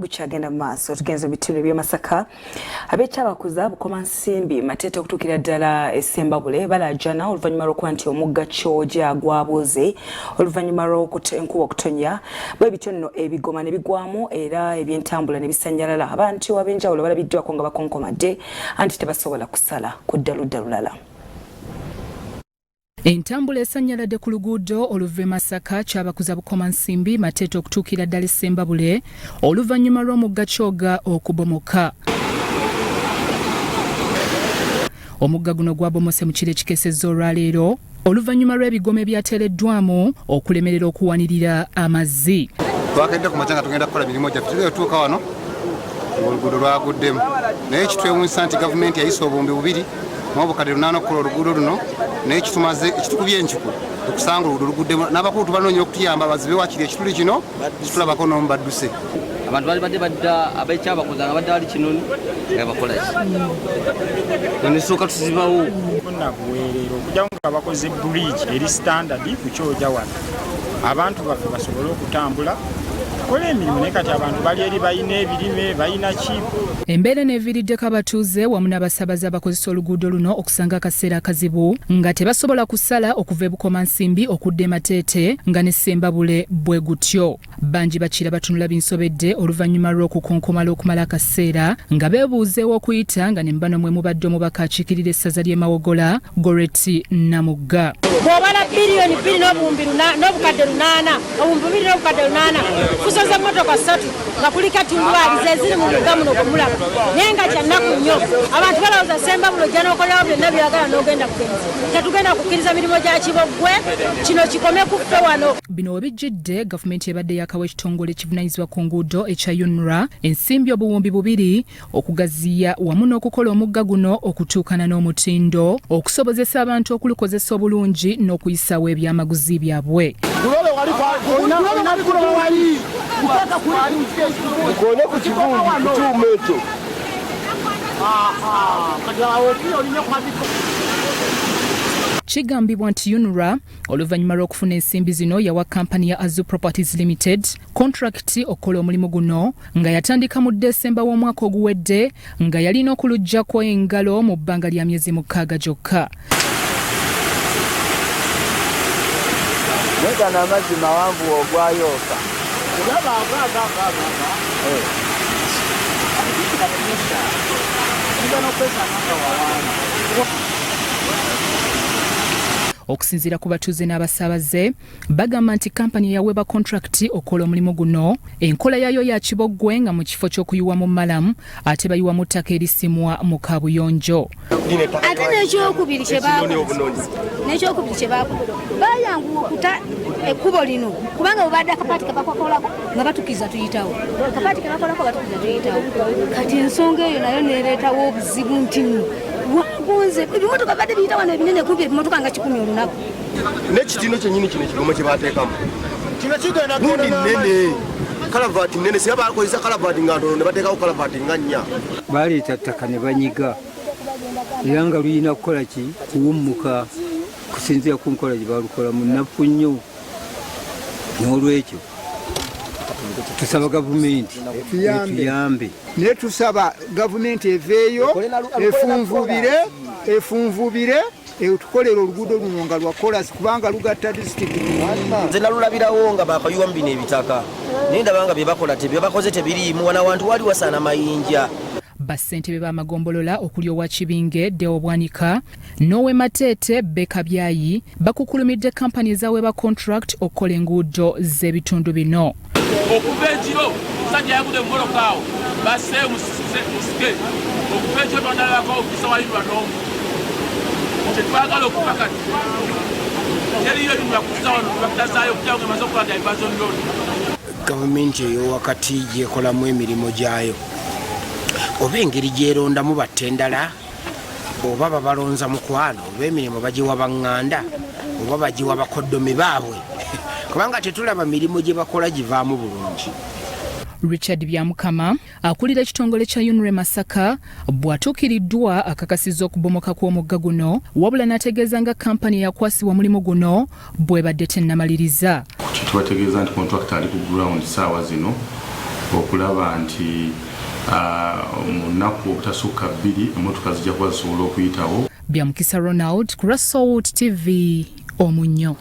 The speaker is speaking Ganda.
bukyagenda mu maaso tugenze bitundu by'Masaka ab'Abalukozesa Bukomansimbi Matete okutuukira ddala Essembabule balajana oluvannyuma lw'okuba nti omugga Kyoja gwabuuze oluvannyuma lw'enkuba okutonya bwe bityo nno ebigoma ne bigwamu era ebyentambula ne bisannyalala abantu ab'enjawulo balabiddwako nga bakonkomadde anti tebasobola kusala kudda ludda lulala. Entambula esanyaladde ku luguudo oluva Masaka Abalukozesa Bukomansimbi Matete okutuukira ddala Essembabule oluvannyuma lw'omugga Kyoga okubomoka. Omugga guno gwabomose mu kiro ekikesezza olwaleero oluvannyuma lw'ebigoma ebyateereddwamu okulemerera okuwanirira amazzi. Twagenda ku makya nga tugenda kukola mirimu gyaffe tutuuka wano oluguudo lwaguddemu naye kitwewuunyisa nti gavumenti yayisa obuwumbi bubiri n'obukadde 8 okukola oluguudo luno naye ekitukubye enkiku okusanga oluguudo luguddemu n'abakulu tubanoonya okutuyamba bazibe wakiri ekituli kino kitulabako n'omu badduse. Abantu bali badda ab'Abalukozesa nga badda bali kinoni nga bakola ki nesooka tuzibawo nakuweerera okujja nga bakoze bridge eri standard ku Kyoja wano abantu baffe basobole okutambula kola emirimu naye kati abantu bali eri balina ebirime balina ki. Embeera eneeviiriddeko abatuuze wamu n'abasaabaze abakozesa oluguudo luno okusanga akaseera akazibu nga tebasobola kusala okuva e Bukomansimbi okudda e Matete nga n'Essembabule bwe gutyo. Bangi bakira batunula binsobedde oluvannyuma lw'okukonkoma lw'okumala akaseera nga beebuuzeewo okuyita nga ne mbano mwe mubadde omubaka akiikirira essaza ly'e Mawogola Goreti Namugga. Bw'obala biliyoni 2 n'obuwumbi n'obukadde 8 obuwumbi 2 n'obukadde 8 kusoza emmotoka 3 nga kuliko tundwali ze ziri mu mugga muno kumulaba naye nga kyannaku nnyo abantu balowooza Essembabule ojja n'okolawo byonna byagala n'ogenda kugenza tetugenda kukkiriza mirimu gya Kiboggwe kino kikome ku ffe wano. Bino webijjidde gavumenti ebadde yakawa ekitongole ekivunaanyizibwa ku nguudo ekya UNRA ensimbi obuwumbi 2 okugaziya wamu n'okukola omugga guno okutuukana n'omutindo okusobozesa abantu okulukozesa obulungi n'okuyisaawo ebyamaguzi byabwe. Kigambibwa nti UNRA oluvannyuma lw'okufuna ensimbi zino yawa kampani ya Azu Properties Limited kontrakiti okukola omulimu guno nga yatandika mu Desemba w'omwaka oguwedde nga yalina okuluggyako engalo mu bbanga lya myezi 6 gyokka. Negana amazzi mawanvu ogwayooka. Okusinziira ku batuuze n'abasaabaze bagamba nti kampani yaweebwa kontrakiti okukola omulimu guno enkola yaayo ya Kiboggwe nga mu kifo ky'okuyiwa mu Malamu ate bayiwa mu ttaka erisimwa mu Kabuyonjo. Ate n'ekyokubiri kye baakola bayanguwa okuta ekkubo lino kubanga bwebadde akapaati kebakolako nga batukiza tuyitawo akapaati kebakolako batukiza tuyitawo kati ensonga eyo nayo neereetawo obuzibu nti wagonze ebimotoka badde biyita wano ebinene kumpi ebimotoka nga 10 olunaku n'ekitino kyennyini kino ekigoma kye baateekamu kino kigenda gundi nnene kalavaati nnene singa bakozesa kalavaati nga ntono ne bateekawo kalavaati nga 4 baleeta ttaka ne banyiga era nga luyina kukola ki kuwummuka kusinziira ku nkola gye balukola mu nnafu nnyo n'olwekyo tusaba gavumenti etuyambe naye tusaba gavumenti eveeyo efunvubire tukolera oluguudo luno nga lwa kolasi kubanga lugatta disitulikiti. Nze nalulabirawo nga bakayiwa mu bino ebitaka naye ndaba nga bye bakola bye tebiriimu wana wantu wali wasaana mayinja. Bassentebe b'amagombolola okuli owa Kibinge Deo Bwanika n'owe Matete Beka Byayi bakukulumidde kampani ezaweebwa contract okukola enguudo z'ebitundu bino. Okuva ekiro musajja yagudde mu mmoloka awo basse musike okuva ekiro twandalako okisa wayirwa n'omu kyetwagala okuva kati teriyo ebintu byakuza wano bakutazaayo okugira ngo emaze okukola diversion road. Gavumenti ey'owakati gyekolamu emirimu gyayo oba engeri gyerondamu batta endala oba babalonza mukwano oba emirimu bagiwa baŋŋanda oba bagiwa bakoddomi baabwe kubanga tetulaba mirimu gye bakola givaamu bulungi. Richard Byamukama akulira ekitongole kya UNRA Masaka bw'atuukiriddwa akakasizza okubomoka kw'omugga guno wabula n'ategeeza nga kampani yakwasibwa mulimu guno bw'ebadde tennamaliriza. Tubategeeza nti kontrakita ali ku ground ssaawa zino okulaba nti mu nnaku obutasukka 2 emmotoka zijja kuba zisobola okuyitawo. Byamukisa Ronald ku Rasowut TV Omunnyo.